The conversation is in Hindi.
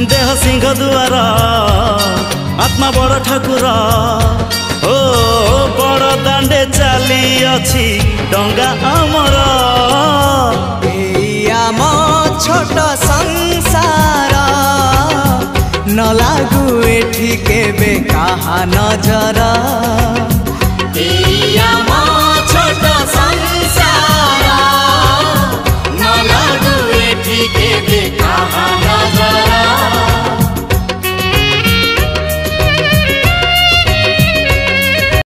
देह सिंह दुआर आत्मा बड़ ठाकुर ओ बड़ दांडे चली अछि डंगा आमर आम छोट संसार न लागू एठी केबे कहा नजर।